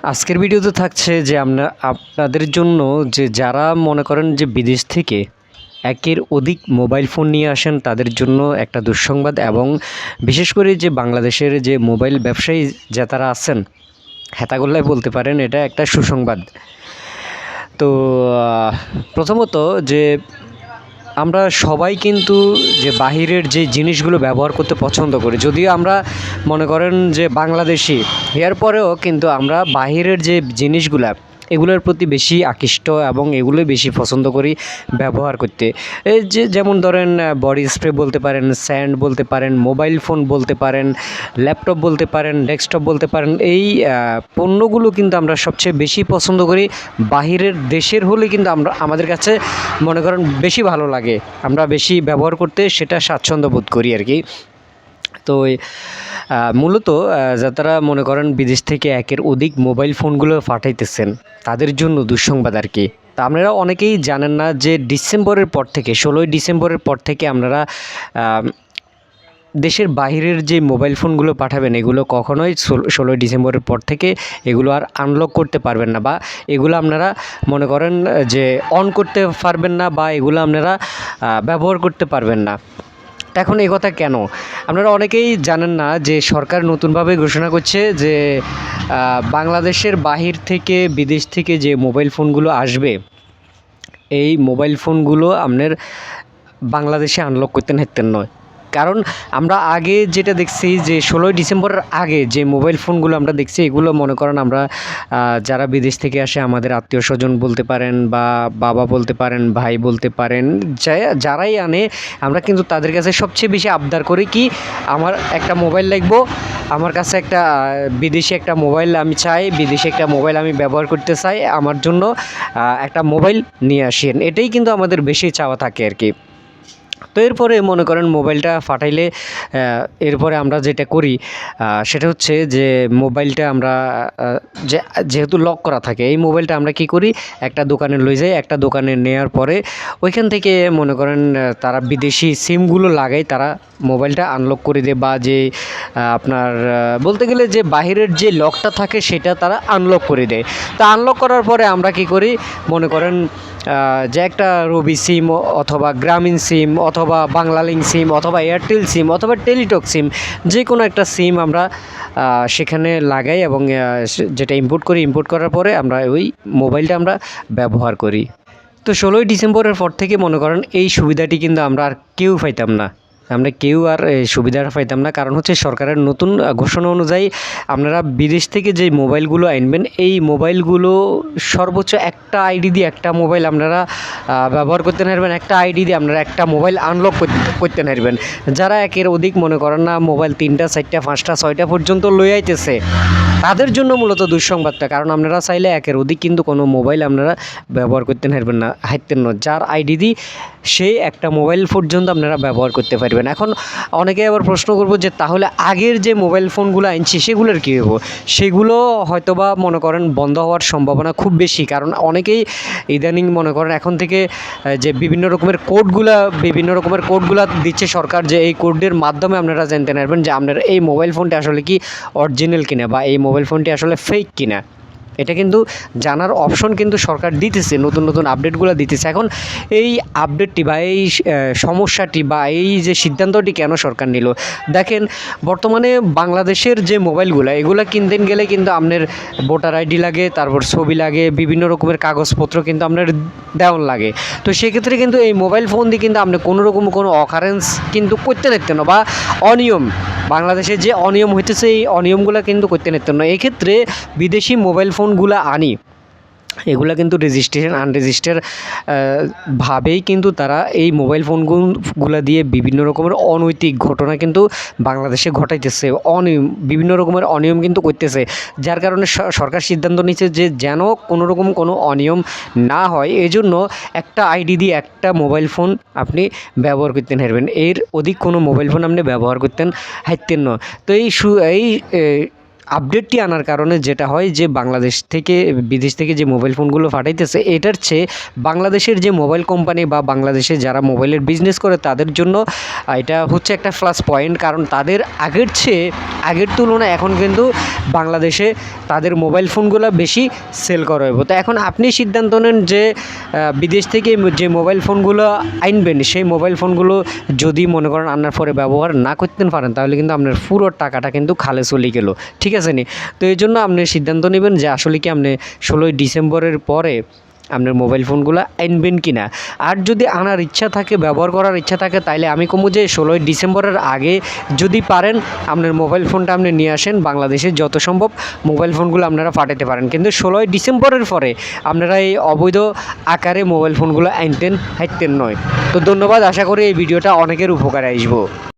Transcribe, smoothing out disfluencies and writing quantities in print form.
আজকের ভিডিওতে থাকছে যে আপনাদের জন্য যে যারা মনে করেন যে বিদেশ থেকে একের অধিক মোবাইল ফোন নিয়ে আসেন তাদের জন্য একটা দুঃসংবাদ, এবং বিশেষ করে যে বাংলাদেশের যে মোবাইল ব্যবসায়ী যারা আছেন হেতাগোল্লায় বলতে পারেন, এটা একটা সুসংবাদ। তো প্রথমত যে আমরা সবাই কিন্তু যে বাহিরের যে জিনিসগুলো ব্যবহার করতে পছন্দ করি, যদিও আমরা মনে করেন যে বাংলাদেশি এর পরেও কিন্তু আমরা বাহিরের যে জিনিসগুলা এগুলোর প্রতি বেশি আকৃষ্ট এবং এগুলোই বেশি পছন্দ করি ব্যবহার করতে। এই যে যেমন ধরেন বডি স্প্রে বলতে পারেন, স্যান্ড বলতে পারেন, মোবাইল ফোন বলতে পারেন, ল্যাপটপ বলতে পারেন, ডেস্কটপ বলতে পারেন, এই পণ্যগুলো কিন্তু আমরা সবচেয়ে বেশি পছন্দ করি বাহিরের দেশের হলে কিন্তু আমাদের কাছে মনে করেন বেশি ভালো লাগে, আমরা বেশি ব্যবহার করতে সেটা স্বাচ্ছন্দ্য বোধ করি আর কি। তো মূলত যারা মনে করেন বিদেশ থেকে একের অধিক মোবাইল ফোনগুলো পাঠাইতেছেন তাদের জন্য দুঃসংবাদ আর কি। তা আপনারা অনেকেই জানেন না যে ডিসেম্বরের পর থেকে 16ই ডিসেম্বরের পর থেকে আপনারা দেশের বাইরের যে মোবাইল ফোনগুলো পাঠাবেন এগুলো কখনোই 16ই ডিসেম্বরের পর থেকে এগুলো আর আনলক করতে পারবেন না, বা এগুলো আপনারা মনে করেন যে অন করতে পারবেন না, বা এগুলো আপনারা ব্যবহার করতে পারবেন না। এখন এই কথা কেন? আপনারা অনেকেই জানেন না যে সরকার নতুনভাবে ঘোষণা করছে যে বাংলাদেশের বাহির থেকে বিদেশ থেকে যে মোবাইল ফোনগুলো আসবে এই মোবাইল ফোনগুলো আপনার বাংলাদেশে আনলক করতে হাঁটতেন নয়। কারণ আমরা আগে যেটা দেখছি যে 16ই ডিসেম্বরের আগে যে মোবাইল ফোনগুলো আমরা দেখছি এগুলো মনে করেন আমরা যারা বিদেশ থেকে আসে আমাদের আত্মীয় স্বজন বলতে পারেন, বা বাবা বলতে পারেন, ভাই বলতে পারেন, যারাই আনে আমরা কিন্তু তাদের কাছে সবচেয়ে বেশি আবদার করি কি আমার একটা মোবাইল লাগবো, আমার কাছে একটা বিদেশি একটা মোবাইল আমি চাই, বিদেশি একটা মোবাইল আমি ব্যবহার করতে চাই, আমার জন্য একটা মোবাইল নিয়ে আসেন, এটাই কিন্তু আমাদের বেশি চাওয়া থাকে আর কি। তো এরপরে মনে করেন মোবাইলটা ফাটাইলে এরপরে আমরা যেটা করি সেটা হচ্ছে যে মোবাইলটা আমরা যেহেতু লক করা থাকে এই মোবাইলটা আমরা কি করি একটা দোকানে লই যাই, একটা দোকানে নেওয়ার পরে ওইখান থেকে মনে করেন তারা বিদেশি সিমগুলো লাগায়, তারা মোবাইলটা আনলক করে দেয়, বা যে আপনার বলতে গেলে যে বাহিরের যে লকটা থাকে সেটা তারা আনলক করে দেয়। তা আনলক করার পরে আমরা কি করি মনে করেন যে একটা রবি সিম অথবা গ্রামীণ সিম অথবা বাংলালিংক সিম অথবা এয়ারটেল সিম অথবা টেলিটক সিম যে কোনো একটা সিম আমরা সেখানে লাগাই, এবং যেটা ইম্পোর্ট করি, ইম্পোর্ট করার পরে আমরা ওই মোবাইলটা আমরা ব্যবহার করি। তো 16ই ডিসেম্বরের পর থেকে মনে করেন এই সুবিধাটি কিন্তু আমরা আর কেউ পাইতাম না, আমরা কেউ আর এই সুবিধাটা পাইতাম না। কারণ হচ্ছে সরকারের নতুন ঘোষণা অনুযায়ী আপনারা বিদেশ থেকে যে মোবাইলগুলো আনবেন এই মোবাইলগুলো সর্বোচ্চ একটা আইডি দিয়ে একটা মোবাইল আপনারা ব্যবহার করতে পারবেন, একটা আইডি দিয়ে আপনারা একটা মোবাইল আনলক করতে পারবেন। যারা একের অধিক মনে করেন না মোবাইল 3টা 4টা 5টা 6টা পর্যন্ত লই আইতেছে তাদের জন্য মূলত দুঃসংবাদটা, কারণ আপনারা চাইলে একের অধিক কিন্তু কোনো মোবাইল আপনারা ব্যবহার করতে পারবেন না, হাইতেন না, যার আইডি দিয়ে সেই একটা মোবাইল পর্যন্ত আপনারা ব্যবহার করতে পারবেন। এখন অনেকে আবার প্রশ্ন করবো যে তাহলে আগের যে মোবাইল ফোনগুলো আনছি সেগুলোর কী হবো? সেগুলো হয়তোবা মনে করেন বন্ধ হওয়ার সম্ভাবনা খুব বেশি, কারণ অনেকেই ইদানিং মনে করেন এখন থেকে যে বিভিন্ন রকমের কোডগুলা দিচ্ছে সরকার, যে এই কোডের মাধ্যমে আপনারা জানতে পারবেন যে আপনার এই মোবাইল ফোনটি আসলে কি অরিজিনাল কিনা, বা এই মোবাইল ফোনটি আসলে ফেক কিনা। এটা কিন্তু জানার অপশন কিন্তু সরকার দিতেছে, নতুন নতুন আপডেটগুলো দিতেছে। এখন এই আপডেটটি বা এই সমস্যাটি বা এই যে সিদ্ধান্তটি কেন সরকার নিল? দেখেন বর্তমানে বাংলাদেশের যে মোবাইলগুলো এগুলো কিনতে গেলে কিন্তু আপনার ভোটার আইডি লাগে, তারপর ছবি লাগে, বিভিন্ন রকমের কাগজপত্র কিন্তু আপনার দেওয়ান লাগে। তো সেক্ষেত্রে কিন্তু এই মোবাইল ফোন দিয়ে কিন্তু আপনি কোনো অকারেন্স কিন্তু করতে পারতেন না, বা অনিয়ম বাংলাদেশে যে অনিয়ম হইতেছে এই অনিয়মগুলো কিন্তু করতে পারতেন না। এক্ষেত্রে বিদেশি মোবাইল ফোনগুলো আনি এগুলা কিন্তু রেজিস্ট্রেশন আনরেজিস্টার ভাবেই কিন্তু তারা এই মোবাইল ফোনগুলো দিয়ে বিভিন্ন রকমের অনৈতিক ঘটনা কিন্তু বাংলাদেশে ঘটাইতেছে, বিভিন্ন রকমের অনিয়ম কিন্তু করতেছে। যার কারণে সরকার সিদ্ধান্ত নিচ্ছে যে যেন কোনো রকম কোনো অনিয়ম না হয়, এজন্য একটা আইডি দিয়ে একটা মোবাইল ফোন আপনি ব্যবহার করতে পারবেন, এর অধিক কোনো মোবাইল ফোন আপনি ব্যবহার করতেন হাইতেন না। তো এই আপডেটটি আনার কারণে যেটা হয় যে বাংলাদেশ থেকে বিদেশ থেকে যে মোবাইল ফোনগুলো পাঠাইতেছে এটার চেয়ে বাংলাদেশের যে মোবাইল কোম্পানি বা বাংলাদেশে যারা মোবাইলের বিজনেস করে তাদের জন্য এটা হচ্ছে একটা প্লাস পয়েন্ট, কারণ তাদের আগের তুলনায় এখন কিন্তু বাংলাদেশে তাদের মোবাইল ফোনগুলো বেশি সেল করা হবে। তো এখন আপনি সিদ্ধান্ত নেন যে বিদেশ থেকে যে মোবাইল ফোনগুলো আনবেন সেই মোবাইল ফোনগুলো যদি মনে করেন আনার পরে ব্যবহার না করতে পারেন তাহলে কিন্তু আপনার পুরো টাকাটা কিন্তু খালে চলে গেল, ঠিক আছে নি? তো এই জন্য আপনি সিদ্ধান্ত নেবেন যে আসলে কি আপনি 16ই ডিসেম্বরের পরে আপনার মোবাইল ফোনগুলো আনবেন কি না। আর যদি আনার ইচ্ছা থাকে, ব্যবহার করার ইচ্ছা থাকে, তাইলে আমি কমু যে 16ই ডিসেম্বরের আগে যদি পারেন আপনার মোবাইল ফোনটা আপনি নিয়ে আসেন, বাংলাদেশে যত সম্ভব মোবাইল ফোনগুলো আপনারা পাঠাতে পারেন, কিন্তু 16ই ডিসেম্বরের পরে আপনারা এই অবৈধ আকারে মোবাইল ফোনগুলো আনতেন নয়। তো ধন্যবাদ, আশা করি এই ভিডিওটা অনেকের উপকারে আসবো।